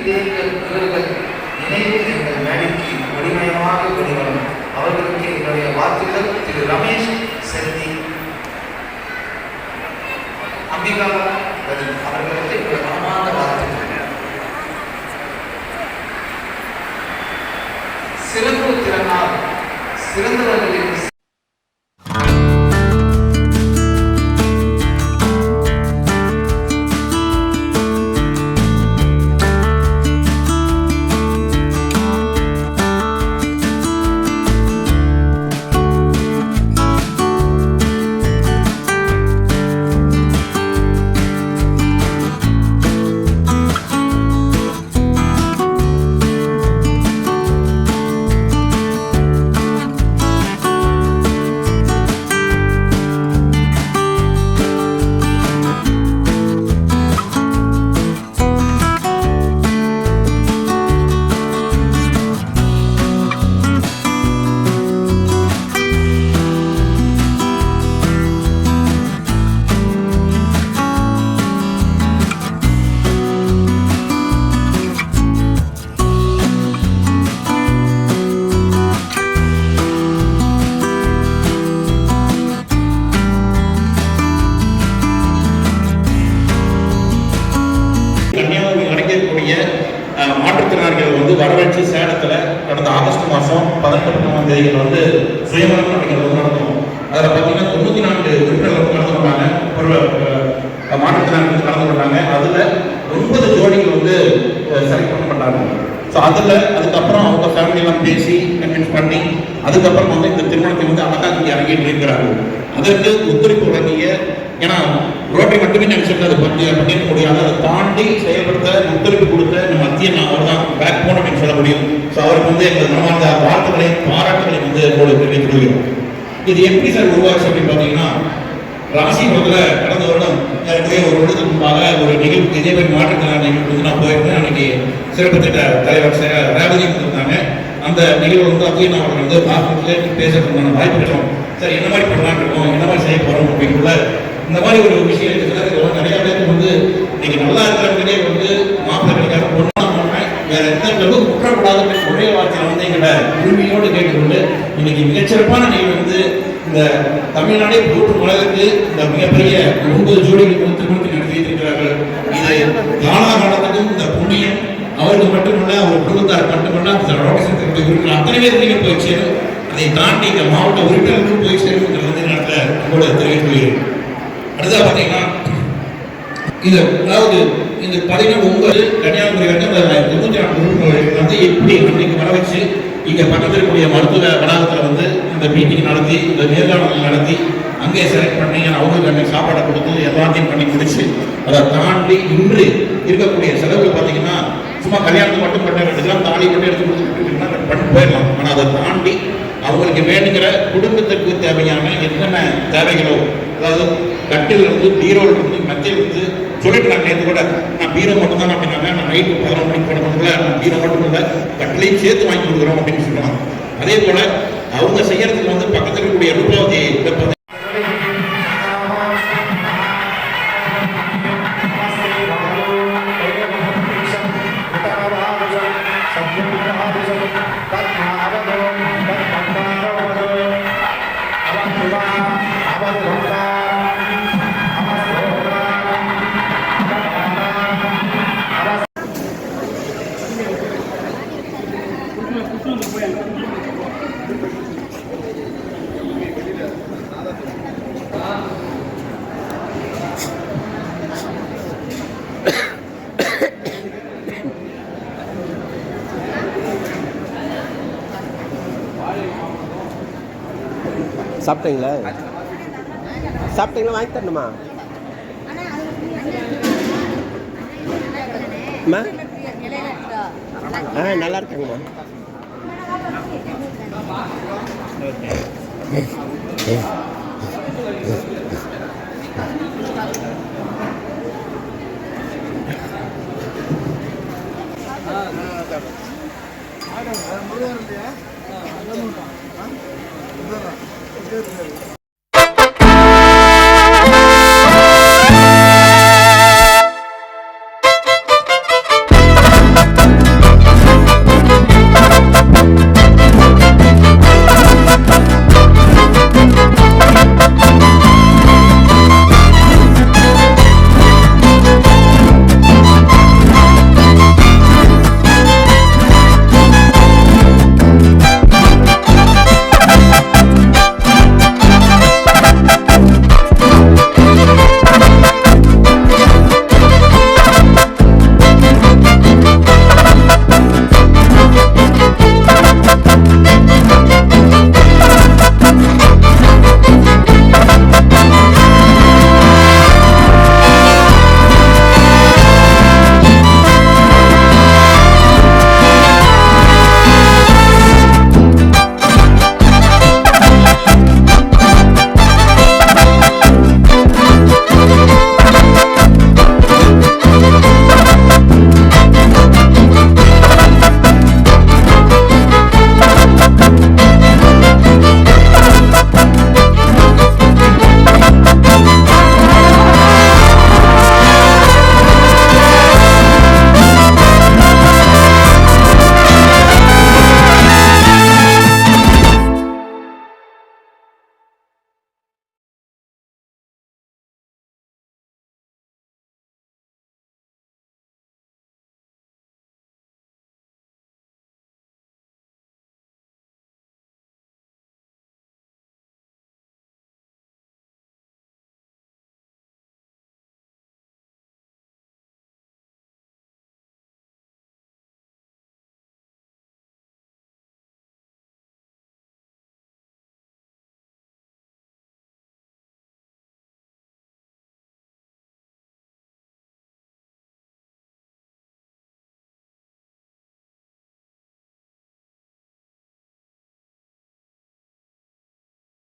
இவர்கள் நினைவு எங்கள் மேடைக்கு வலிமையாக வெளிவரும். அவர்களுக்கு என்னுடைய வாழ்த்துக்கள். திரு ரமேஷ் செல்வி அம்பிகா அவர்களுக்கு என்னுடைய மனமார்ந்த வாழ்த்துக்கள். சிறப்பு திறனால் சிறந்தவர்களின் மாற்றுத்திறனாளிகள் வந்து வரவழைச்சி சேலத்தில் கடந்த ஆகஸ்ட் மாதம் 18ஆம் தேதிகள் வந்து சுயமரம் அப்படிங்கிறது நடத்தும். அதில் பார்த்தீங்கன்னா 94 உறுப்பினர்கள் கலந்து கொண்டாங்க, மாற்றுத்திறனாளிகள் கலந்து கொண்டாங்க. அதில் 9 ஜோடிகள் வந்து செலக்ட் பண்ணப்பட்டாங்க. ஸோ அதுக்கப்புறம் அவங்க ஃபேமிலியெல்லாம் பேசி கன்வின்ஸ் பண்ணி அதுக்கப்புறம் வந்து இந்த திருமணத்தை வந்து அழகாக இங்கே இறங்கிட்டு இருக்கிறார்கள். அதற்கு ஒத்துழைப்பு வழங்கிய, ஏன்னா ரோட்டரி மட்டுமே நினைச்சிட்டு அதை பண்ணிட முடியாது, அதை தாண்டி செயல்படுத்த ஒத்துழைப்பு கொடுத்த நம்ம மத்திய அவர் தான் பேக் போன் அப்படின்னு சொல்ல முடியும். ஸோ அவருக்கு வந்து எங்கள் மனமார்ந்த வாழ்த்துக்களையும் பாராட்டுகளையும் வந்து தெரிவித்துக் கொள்கிறோம். இது எப்படி சார் உருவாச்சு அப்படின்னு பார்த்தீங்கன்னா, ராசிபுரத்தில் கடந்த வருடம் ஒரு வருடத்துக்கு முன்பாக ஒரு நிகழ்வு இதே மாதிரி மாற்றுத்திறனாளி நிகழ்வு வந்து நான் போயிருந்தேன். அன்னைக்கு சிறப்பு திட்ட தலைவர் ரேவதி இருந்தாங்க. அந்த நிகழ்வு வந்து அத்தியன் அவர்கள் வந்து பார்த்து பேசுறதுக்கான வாய்ப்பு கிடைக்கும். சார் என்ன மாதிரி பண்ணலான்னு இருக்கோம், என்ன மாதிரி செய்ய போகிறோம் அப்படிங்குள்ள இந்த மாதிரி ஒரு விஷயம் இருக்குது. நிறைய பேருக்கு வந்து இன்னைக்கு நல்லா இருக்கிறவங்களே வந்து மாப்பிள்ளை கிடைக்காத பொண்ணா வேற எந்த அளவுக்கு குற்றப்படாத ஒரே வார்த்தையில் வந்து எங்களை உரிமையோடு கேட்டுக்கொண்டு இன்னைக்கு மிகச்சிறப்பான நிகழ்வு வந்து இந்த தமிழ்நாடே போற்றும் உலகத்துக்கு இந்த மிகப்பெரிய 9 ஜோடிகள் திருமணத்தை நடத்தி வைத்திருக்கிறார்கள். இதை காலாகாலத்துக்கும் இந்த புண்ணியம் அவருக்கு மட்டுமல்ல, அவர் குடும்பத்தார் மட்டுமல்ல, ரோட்டரி அத்தனை பேருக்கு போய் சேரும். அதை தாண்டி இந்த மாவட்ட உறுப்பினர்களுக்கு போய் சேரும் வந்து நேரத்தில் கூட தெரிவித்துக் கொள்கிறேன். அடுத்தது பார்த்தீங்கன்னா இது அதாவது இந்த 19 கன்னியாகுமரி வரைக்கும் 94 உறுப்பினர்கள் வந்து எப்படி அன்னைக்கு வர வச்சு இங்கே பக்கத்தில் இருக்கக்கூடிய மருத்துவ வளாகத்தில் வந்து இந்த மீட்டிங் நடத்தி இந்த நேர்காணல் நடத்தி அங்கே செலக்ட் பண்ணி அவங்களுக்கு அன்னைக்கு சாப்பாடை கொடுத்து எல்லாத்தையும் பண்ணி முடிச்சு அதை தாண்டி இன்று இருக்கக்கூடிய செலவுகள் பார்த்தீங்கன்னா சும்மா கல்யாணத்துக்கு மட்டும் பண்ண வேண்டியதுலாம் தாலி மட்டும் எடுத்து கொடுத்துருக்கீங்கன்னா பண்ணி போயிடலாம். ஆனால் அதை தாண்டி அவங்களுக்கு வேணுங்கிற குடும்பத்திற்கு தேவையான என்னென்ன தேவைகளோ, அதாவது கட்டில் இருந்து பீரோல் இருந்து மெத்தையில் இருந்து சொல்லிட்டு நான் நேற்று கூட நான் பீரோ மட்டும் தான் அப்படின்னாங்க. நான் நைட்டு 11 மணிக்கு போனதுல நான் பீரோ மட்டும் இல்லை கட்டிலையும் சேர்த்து வாங்கி கொடுக்குறோம் அப்படின்னு சொல்லுவாங்க. அதே போல அவங்க செய்யறதுக்கு வந்து பக்கத்தில் இருக்கக்கூடிய ரூபாவதி சாப்பிட்டீங்களா? வாங்கி தரணுமா? நல்லா இருக்காங்கம்மா. முழுவதும் இல்லையா?